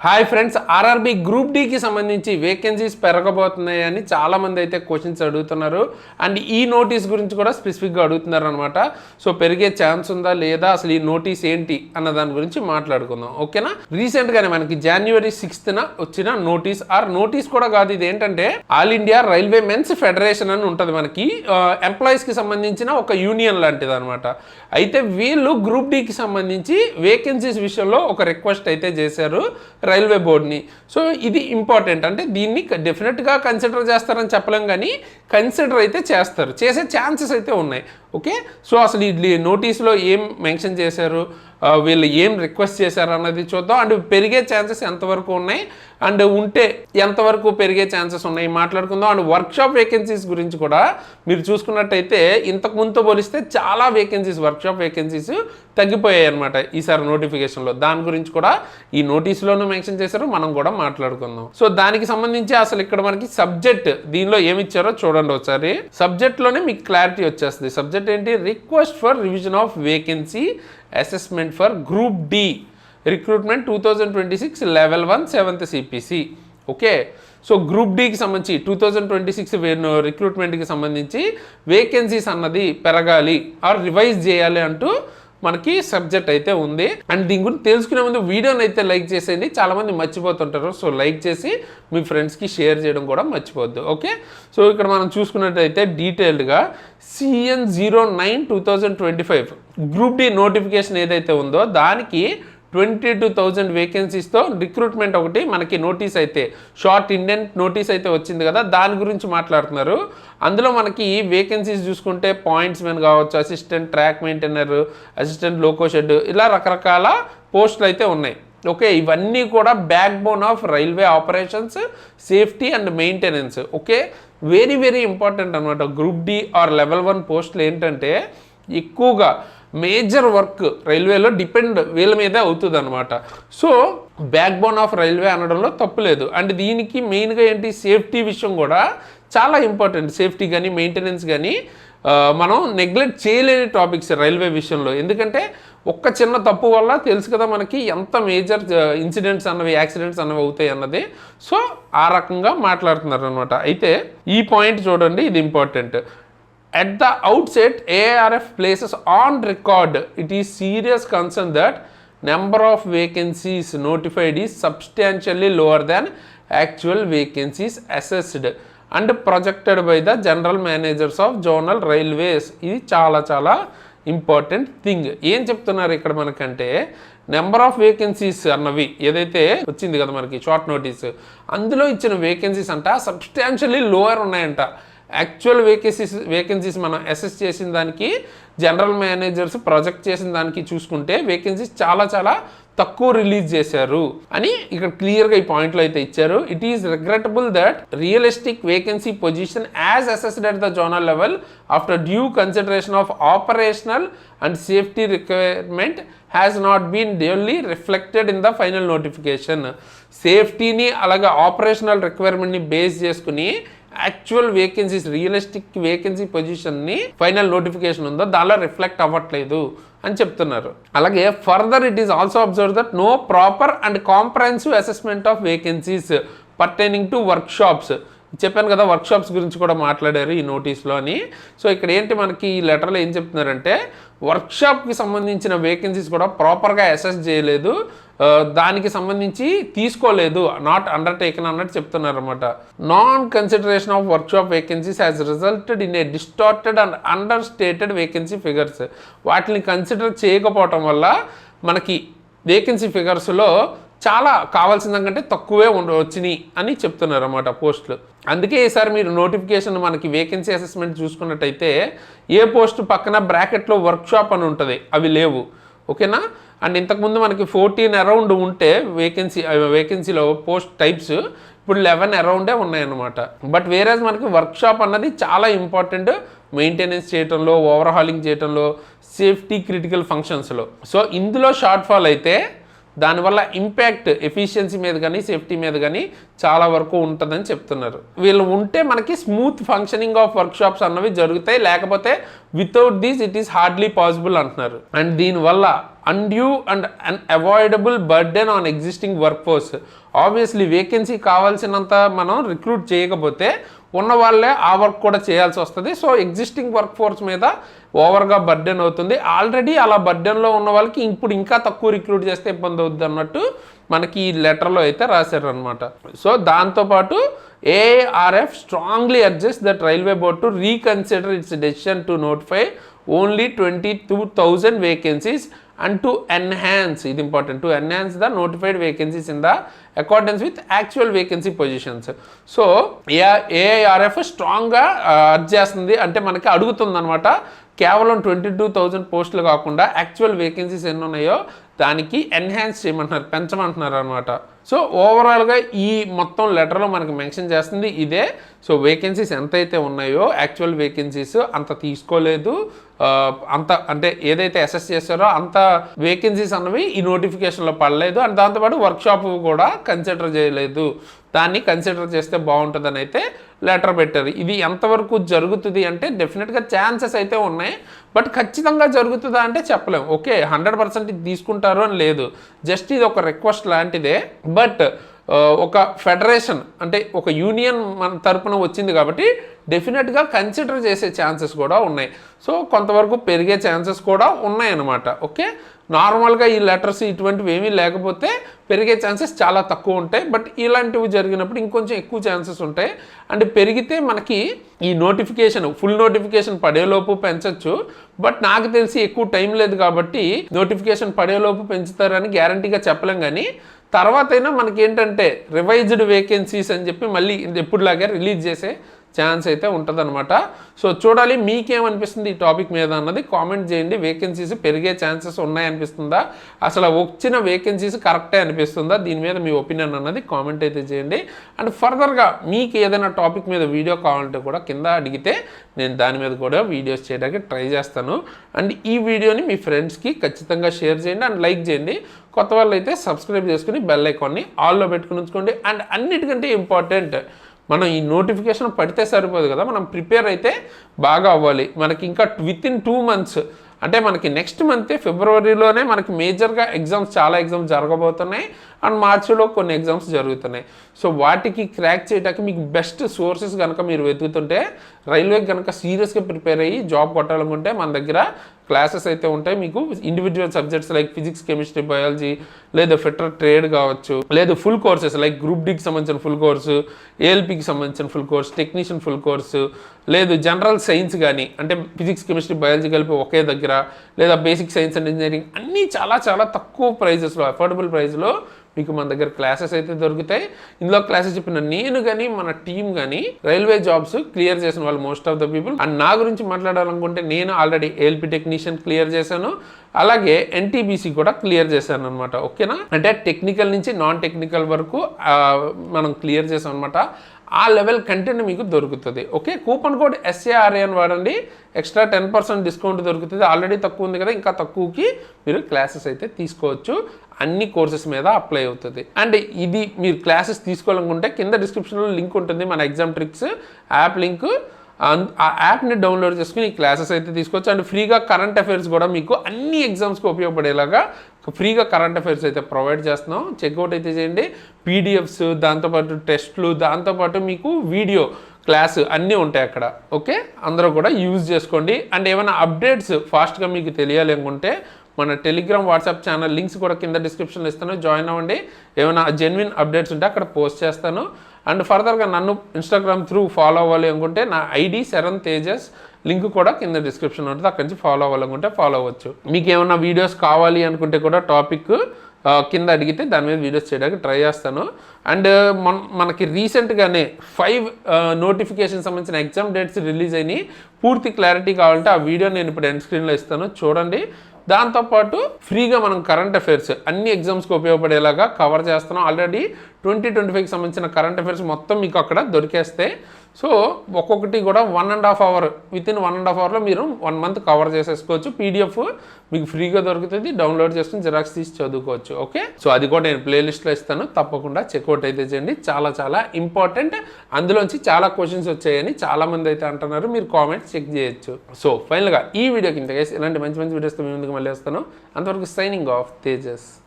Hi friends, RRB group డీకి సంబంధించి vacancies పెరగబోతున్నాయని చాలామంది అయితే క్వశ్చన్స్ అడుగుతున్నారు. అండ్ ఈ నోటీస్ గురించి కూడా స్పెసిఫిక్గా అడుగుతున్నారు అనమాట. సో పెరిగే ఛాన్స్ ఉందా లేదా, అసలు ఈ నోటీస్ ఏంటి అన్న దాని గురించి మాట్లాడుకుందాం, ఓకేనా. రీసెంట్గానే మనకి January 6th వచ్చిన నోటీస్ కూడా కాదు, ఇది ఏంటంటే all India railway men's federation అని ఉంటుంది మనకి, ఎంప్లాయీస్కి సంబంధించిన ఒక యూనియన్ లాంటిది అనమాట. అయితే వీళ్ళు గ్రూప్ డీకి సంబంధించి వేకెన్సీస్ విషయంలో ఒక రిక్వెస్ట్ అయితే చేశారు రైల్వే బోర్డ్ని. సో ఇది ఇంపార్టెంట్, అంటే దీన్ని డెఫినెట్గా కన్సిడర్ చేస్తారని చెప్పలేం, కానీ కన్సిడర్ అయితే చేస్తారు, చేసే ఛాన్సెస్ అయితే ఉన్నాయి. ఓకే, సో అసలు ఈ నోటీస్లో ఏం మెన్షన్ చేశారు, వీళ్ళు ఏం రిక్వెస్ట్ చేశారు అన్నది చూద్దాం. అండ్ పెరిగే ఛాన్సెస్ ఎంతవరకు ఉన్నాయి, అండ్ ఉంటే ఎంతవరకు పెరిగే ఛాన్సెస్ ఉన్నాయి మాట్లాడుకుందాం. అండ్ వర్క్షాప్ వేకెన్సీస్ గురించి కూడా మీరు చూసుకున్నట్టయితే ఇంతకు ముందుతో పోలిస్తే చాలా వర్క్షాప్ వేకెన్సీస్ తగ్గిపోయాయి అనమాట ఈసారి నోటిఫికేషన్లో. దాని గురించి కూడా ఈ నోటీస్లోనూ మెన్షన్ చేశారు, మనం కూడా మాట్లాడుకుందాం. సో దానికి సంబంధించి అసలు ఇక్కడ మనకి సబ్జెక్ట్ దీనిలో ఏమి ఇచ్చారో చూడండి ఒకసారి. సబ్జెక్ట్లోనే మీకు క్లారిటీ వచ్చేస్తుంది. సబ్జెక్ట్ ఏంటి? Request for revision of vacancy assessment for group D recruitment 2026 level 1 7th CPC. Okay, so group డీకి సంబంధించి 2026 రిక్రూట్మెంట్కి సంబంధించి వేకెన్సీస్ అన్నది పెరగాలి ఆర్ రివైజ్ చేయాలి అంటూ మనకి సబ్జెక్ట్ అయితే ఉంది. అండ్ దీని గురించి తెలుసుకునే ముందు వీడియోని అయితే లైక్ చేసేయండి, చాలామంది మర్చిపోతుంటారు. సో లైక్ చేసి మీ ఫ్రెండ్స్కి షేర్ చేయడం కూడా మర్చిపోద్దు. ఓకే, సో ఇక్కడ మనం చూసుకున్నట్టయితే డీటెయిల్డ్గా CN09 2025 గ్రూప్ డి నోటిఫికేషన్ ఏదైతే ఉందో దానికి 22,000 వేకెన్సీస్తో రిక్రూట్మెంట్ ఒకటి మనకి నోటీస్ అయితే, షార్ట్ ఇండెంట్ నోటీస్ అయితే వచ్చింది కదా, దాని గురించి మాట్లాడుతున్నారు. అందులో మనకి వేకెన్సీస్ చూసుకుంటే పాయింట్స్ మెన్ కావచ్చు, assistant track maintainer, assistant loco shed, ఇలా రకరకాల పోస్టులు అయితే ఉన్నాయి. ఓకే, ఇవన్నీ కూడా back bone of railway operations, safety and maintenance. Okay, very very important అనమాట. గ్రూప్ డి ఆర్ లెవెల్ 1 పోస్టులు ఏంటంటే ఎక్కువగా మేజర్ వర్క్ రైల్వేలో డిపెండ్ వీళ్ళ మీదే అవుతుంది అనమాట. So back bone of railway అనడంలో తప్పులేదు. అండ్ దీనికి మెయిన్గా ఏంటి, సేఫ్టీ విషయం కూడా చాలా ఇంపార్టెంట్. సేఫ్టీ కానీ మెయింటెనెన్స్ కానీ మనం నెగ్లెక్ట్ చేయలేని టాపిక్స్ రైల్వే విషయంలో. ఎందుకంటే ఒక్క చిన్న తప్పు వల్ల తెలుసు కదా మనకి ఎంత మేజర్ ఇన్సిడెంట్స్ అన్నవి, యాక్సిడెంట్స్ అన్నవి అవుతాయి అన్నది. సో ఆ రకంగా మాట్లాడుతున్నారు అనమాట. అయితే ఈ పాయింట్ చూడండి, ఇది important. At the outset, AARF places on record it is serious concern that number of vacancies notified is substantially lower than actual vacancies assessed and projected by the general managers of zonal railways. ఇది చాలా చాలా important thing. ఏం చెప్తున్నారు ఇక్కడ మనకంటే, number of vacancies అన్నవి ఏదైతే వచ్చింది కదా మనకి షార్ట్ నోటీస్, అందులో ఇచ్చిన వేకెన్సీస్ అంట సబ్స్టాన్షియల్లీ లోవర్ ఉన్నాయంట. యాక్చువల్ వేకెన్సీస్ మనం అసెస్ చేసిన దానికి, జనరల్ మేనేజర్స్ ప్రాజెక్ట్ చేసిన దానికి చూసుకుంటే వేకెన్సీస్ చాలా చాలా తక్కువ రిలీజ్ చేశారు అని ఇక్కడ క్లియర్గా ఈ పాయింట్లో అయితే ఇచ్చారు. It is regrettable that realistic vacancy position as assessed at the zonal level after due consideration of operational and safety requirement has not been duly reflected in the final notification. సేఫ్టీని అలాగే ఆపరేషనల్ రిక్వైర్మెంట్ని base చేసుకుని actual vacancies, realistic vacancy పొజిషన్ని final notification ఉందో దానిలో reflect అవ్వట్లేదు అని చెప్తున్నారు. అలాగే further it is also observe that no proper and comprehensive assessment of vacancies pertaining to workshops. చెప్పాను కదా, వర్క్షాప్స్ గురించి కూడా మాట్లాడారు ఈ నోటీస్లో అని. సో ఇక్కడ ఏంటి మనకి ఈ లెటర్లో ఏం చెప్తున్నారంటే, వర్క్షాప్కి సంబంధించిన వేకెన్సీస్ కూడా ప్రాపర్గా అసెస్ చేయలేదు, దానికి సంబంధించి తీసుకోలేదు, నాట్ అండర్టేకన్ అన్నట్టు చెప్తున్నారు అనమాట. Non consideration of workshop vacancies has resulted in a distorted and under stated vacancy figures. వాటిని కన్సిడర్ చేయకపోవటం వల్ల మనకి వేకెన్సీ ఫిగర్స్లో చాలా కావాల్సిన దానికంటే తక్కువే వచ్చినాయి అని చెప్తున్నారు అన్నమాట పోస్టులు. అందుకే ఈసారి మీరు నోటిఫికేషన్ మనకి వేకెన్సీ అసెస్మెంట్ చూసుకున్నట్టయితే ఏ పోస్ట్ పక్కన బ్రాకెట్లో వర్క్షాప్ అని ఉంటుంది, అవి లేవు. ఓకేనా. అండ్ ఇంతకుముందు మనకి 14 అరౌండ్ ఉంటే వేకెన్సీలో పోస్ట్ టైప్స్, ఇప్పుడు 11 అరౌండే ఉన్నాయన్నమాట. బట్ వేరేజ్ మనకి వర్క్షాప్ అన్నది చాలా ఇంపార్టెంట్ మెయింటెనెన్స్ చేయడంలో, ఓవర్హాలింగ్ చేయడంలో, సేఫ్టీ క్రిటికల్ ఫంక్షన్స్లో. సో ఇందులో షార్ట్ ఫాల్ అయితే దానివల్ల ఇంపాక్ట్ ఎఫిషియన్సీ మీద కానీ సేఫ్టీ మీద కానీ చాలా వరకు ఉంటుందని చెప్తున్నారు. వీళ్ళు ఉంటే మనకి స్మూత్ ఫంక్షనింగ్ ఆఫ్ వర్క్షాప్స్ అన్నవి జరుగుతాయి, లేకపోతే without these it is hardly possible అంటున్నారు. అండ్ దీనివల్ల undue and unavoidable burden on existing workforce. Obviously vacancy కావాల్సినంత మనం రిక్రూట్ చేయకపోతే ఉన్న వాళ్ళే ఆ వర్క్ కూడా చేయాల్సి వస్తుంది. సో ఎగ్జిస్టింగ్ వర్క్ ఫోర్స్ మీద ఓవర్గా బర్డెన్ అవుతుంది. ఆల్రెడీ అలా బర్డెన్లో ఉన్న వాళ్ళకి ఇప్పుడు ఇంకా తక్కువ రిక్రూట్ చేస్తే ఇబ్బంది అవుతుంది అన్నట్టు మనకి ఈ లెటర్లో అయితే రాశారు అనమాట. సో దాంతోపాటు AARF strongly urges that Railway Board to reconsider its decision to notify only 22,000 vacancies and to enhance, ఇది important, to enhance the notified vacancies in the accordance with actual vacancy positions. So AARF స్ట్రాంగ్గా urge చేస్తుంది, అంటే మనకి అడుగుతుంది అనమాట. కేవలం 22,000 పోస్టులు కాకుండా యాక్చువల్ వేకెన్సీస్ ఎన్ని ఉన్నాయో దానికి ఎన్హాన్స్ చేయమంటున్నారు, పెంచమంటున్నారు అనమాట. సో ఓవరాల్గా ఈ మొత్తం లెటర్లో మనకి మెన్షన్ చేస్తుంది ఇదే. సో వేకెన్సీస్ ఎంతైతే ఉన్నాయో యాక్చువల్ వేకెన్సీస్ అంత తీసుకోలేదు, అంత అంటే ఏదైతే అసెస్ చేశారో అంత వేకెన్సీస్ అన్నవి ఈ నోటిఫికేషన్లో పడలేదు. అండ్ దాంతోపాటు వర్క్షాప్ కూడా కన్సిడర్ చేయలేదు, దాన్ని కన్సిడర్ చేస్తే బాగుంటుందని అయితే లెటర్ పెట్టారు. ఇది ఎంతవరకు జరుగుతుంది అంటే డెఫినెట్గా ఛాన్సెస్ అయితే ఉన్నాయి, బట్ ఖచ్చితంగా జరుగుతుందా అంటే చెప్పలేం. ఓకే 100% తీసుకుంటారు అని లేదు, జస్ట్ ఇది ఒక రిక్వెస్ట్ లాంటిదే. బట్ ఒక ఫెడరేషన్ అంటే ఒక యూనియన్ మన తరపున వచ్చింది కాబట్టి డెఫినెట్గా కన్సిడర్ చేసే ఛాన్సెస్ కూడా ఉన్నాయి. సో కొంతవరకు పెరిగే ఛాన్సెస్ కూడా ఉన్నాయన్నమాట. ఓకే, నార్మల్గా ఈ లెటర్స్ ఇటువంటివి ఏమీ లేకపోతే పెరిగే ఛాన్సెస్ చాలా తక్కువ ఉంటాయి, బట్ ఇలాంటివి జరిగినప్పుడు ఇంకొంచెం ఎక్కువ ఛాన్సెస్ ఉంటాయి. అండ్ పెరిగితే మనకి ఈ నోటిఫికేషన్ ఫుల్ నోటిఫికేషన్ పడేలోపు పెంచవచ్చు, బట్ నాకు తెలిసి ఎక్కువ టైం లేదు కాబట్టి నోటిఫికేషన్ పడేలోపు పెంచుతారని గ్యారంటీగా చెప్పలేం. కానీ తర్వాత అయినా మనకి ఏంటంటే రివైజ్డ్ వేకెన్సీస్ అని చెప్పి మళ్ళీ ఎప్పుడులాగే రిలీజ్ చేసే ఛాన్స్ అయితే ఉంటుందన్నమాట. సో చూడాలి మీకేమనిపిస్తుంది ఈ టాపిక్ మీద అన్నది కామెంట్ చేయండి. వేకెన్సీస్ పెరిగే ఛాన్సెస్ ఉన్నాయనిపిస్తుందా, అసలు వచ్చిన వేకెన్సీస్ కరెక్టే అనిపిస్తుందా, దీని మీద మీ ఒపీనియన్ అన్నది కామెంట్ అయితే చేయండి. అండ్ ఫర్దర్గా మీకు ఏదైనా టాపిక్ మీద వీడియో కావాలంటే కూడా కింద అడిగితే నేను దాని మీద కూడా వీడియోస్ చేయడానికి ట్రై చేస్తాను. అండ్ ఈ వీడియోని మీ ఫ్రెండ్స్కి ఖచ్చితంగా షేర్ చేయండి అండ్ లైక్ చేయండి. కొత్త వాళ్ళు అయితే సబ్స్క్రైబ్ చేసుకుని బెల్ ఐకాన్ని ఆల్లో పెట్టుకుని ఉంచుకోండి. అండ్ అన్నిటికంటే ఇంపార్టెంట్, మనం ఈ నోటిఫికేషన్ పడితే సరిపోదు కదా, మనం ప్రిపేర్ అయితే బాగా అవ్వాలి. మనకి ఇంకా వితిన్ 2 months అంటే మనకి నెక్స్ట్ మంత్ ఫిబ్రవరిలోనే మనకి మేజర్గా ఎగ్జామ్స్, చాలా ఎగ్జామ్స్ జరగబోతున్నాయి. అండ్ మార్చిలో కొన్ని ఎగ్జామ్స్ జరుగుతున్నాయి. సో వాటికి క్రాక్ చేయడానికి మీకు బెస్ట్ సోర్సెస్ కనుక మీరు వెతుకుతుంటే, రైల్వేకి కనుక సీరియస్గా ప్రిపేర్ అయ్యి జాబ్ కొట్టాలనుకుంటే మన దగ్గర క్లాసెస్ అయితే ఉంటాయి. మీకు individual subjects like physics, chemistry, biology, లేదా ఫిటర్ ట్రేడ్ కావచ్చు, లేదా ఫుల్ కోర్సెస్ లైక్ గ్రూప్ డీకి సంబంధించిన ఫుల్ కోర్సు, ఏఎల్పికి సంబంధించిన full course, technician full course, లేదు జనరల్ సైన్స్ కానీ అంటే ఫిజిక్స్, కెమిస్ట్రీ, బయాలజీ కలిపి ఒకే దగ్గర, లేదా బేసిక్ సైన్స్ అండ్ ఇంజనీరింగ్ అన్నీ చాలా చాలా తక్కువ ప్రైజెస్లో, అఫోర్డబుల్ ప్రైస్లో మీకు మన దగ్గర క్లాసెస్ అయితే దొరుకుతాయి. ఇందులో క్లాసెస్ చెప్పిన నేను కానీ మన టీం కానీ రైల్వే జాబ్స్ క్లియర్ చేసిన వాళ్ళు most of the people. And నా గురించి మాట్లాడాలనుకుంటే నేను ఆల్రెడీ ఏఎల్పి టెక్నీషియన్ క్లియర్ చేశాను, అలాగే ఎన్టీబీసీ కూడా క్లియర్ చేశాను అనమాట. ఓకేనా, అంటే టెక్నికల్ నుంచి నాన్ టెక్నికల్ వరకు మనం క్లియర్ చేసాం అనమాట. ఆ లెవెల్ కంటెంట్ మీకు దొరుకుతుంది. ఓకే, కూపన్ కోడ్ SARA అని వాడండి, ఎక్స్ట్రా 10% డిస్కౌంట్ దొరుకుతుంది. ఆల్రెడీ తక్కువ ఉంది కదా, ఇంకా తక్కువకి మీరు క్లాసెస్ అయితే తీసుకోవచ్చు. అన్ని కోర్సెస్ మీద అప్లై అవుతుంది. అండ్ ఇది మీరు క్లాసెస్ తీసుకోవాలనుకుంటే కింద డిస్క్రిప్షన్లో లింక్ ఉంటుంది, మన ఎగ్జామ్ ట్రిక్స్ యాప్ లింక్. ఆ యాప్ని డౌన్లోడ్ చేసుకుని ఈ క్లాసెస్ అయితే తీసుకోవచ్చు. అండ్ ఫ్రీగా కరెంట్ అఫైర్స్ కూడా మీకు అన్ని ఎగ్జామ్స్కి ఉపయోగపడేలాగా ఫ్రీగా కరెంట్ అఫైర్స్ అయితే ప్రొవైడ్ చేస్తున్నాం. చెక్అవుట్ అయితే చేయండి. PDFs, దాంతోపాటు టెస్ట్లు, దాంతోపాటు మీకు వీడియో క్లాస్ అన్నీ ఉంటాయి అక్కడ. ఓకే, అందరూ కూడా యూజ్ చేసుకోండి. అండ్ ఏమైనా అప్డేట్స్ ఫాస్ట్గా మీకు తెలియాలి అనుకుంటే మన టెలిగ్రామ్, వాట్సాప్ ఛానల్ లింక్స్ కూడా కింద డిస్క్రిప్షన్లో ఇస్తాను, జాయిన్ అవ్వండి. ఏమైనా జెన్యున్ అప్డేట్స్ ఉంటే అక్కడ పోస్ట్ చేస్తాను. అండ్ ఫర్దర్గా నన్ను ఇన్స్టాగ్రామ్ త్రూ ఫాలో అవ్వాలి అనుకుంటే నా ID శరణ్ తేజస్, లింక్ కూడా కింద డిస్క్రిప్షన్ ఉంటుంది, అక్కడి నుంచి ఫాలో అవ్వాలనుకుంటే ఫాలో అవ్వచ్చు. మీకు ఏమైనా వీడియోస్ కావాలి అనుకుంటే కూడా టాపిక్ కింద అడిగితే దాని మీద వీడియోస్ చేయడానికి ట్రై చేస్తాను. అండ్ మనకి రీసెంట్గానే 5 నోటిఫికేషన్ సంబంధించిన ఎగ్జామ్ డేట్స్ రిలీజ్ అయినాయి. పూర్తి క్లారిటీ కావాలంటే ఆ వీడియో నేను ఇప్పుడు ఎండ్ స్క్రీన్లో ఇస్తాను, చూడండి. దాంతోపాటు ఫ్రీగా మనం కరెంట్ అఫైర్స్ అన్ని ఎగ్జామ్స్కి ఉపయోగపడేలాగా కవర్ చేస్తున్నాం. ఆల్రెడీ 2025కి సంబంధించిన కరెంట్ అఫైర్స్ మొత్తం మీకు అక్కడ దొరికేస్తాయి. సో ఒక్కొక్కటి కూడా 1.5 అవర్, వితిన్ 1.5 అవర్లో మీరు 1 మంత్ కవర్ చేసేసుకోవచ్చు. పీడిఎఫ్ మీకు ఫ్రీగా దొరుకుతుంది, డౌన్లోడ్ చేసుకుని జిరాక్స్ తీసి చదువుకోవచ్చు. ఓకే, సో అది కూడా నేను ప్లేలిస్ట్లో ఇస్తాను, తప్పకుండా చెక్అవుట్ అయితే చేయండి. చాలా చాలా ఇంపార్టెంట్. అందులోంచి చాలా క్వశ్చన్స్ వచ్చాయని చాలామంది అయితే అంటున్నారు, మీరు కామెంట్ చెక్ చేయొచ్చు. సో ఫైనల్గా ఈ వీడియోకి ఇంత గైస్, ఇలాంటి మంచి మంచి వీడియోస్తో మీ ముందుకు మళ్ళీ వస్తాను. అంతవరకు సైనింగ్ ఆఫ్ తేజస్.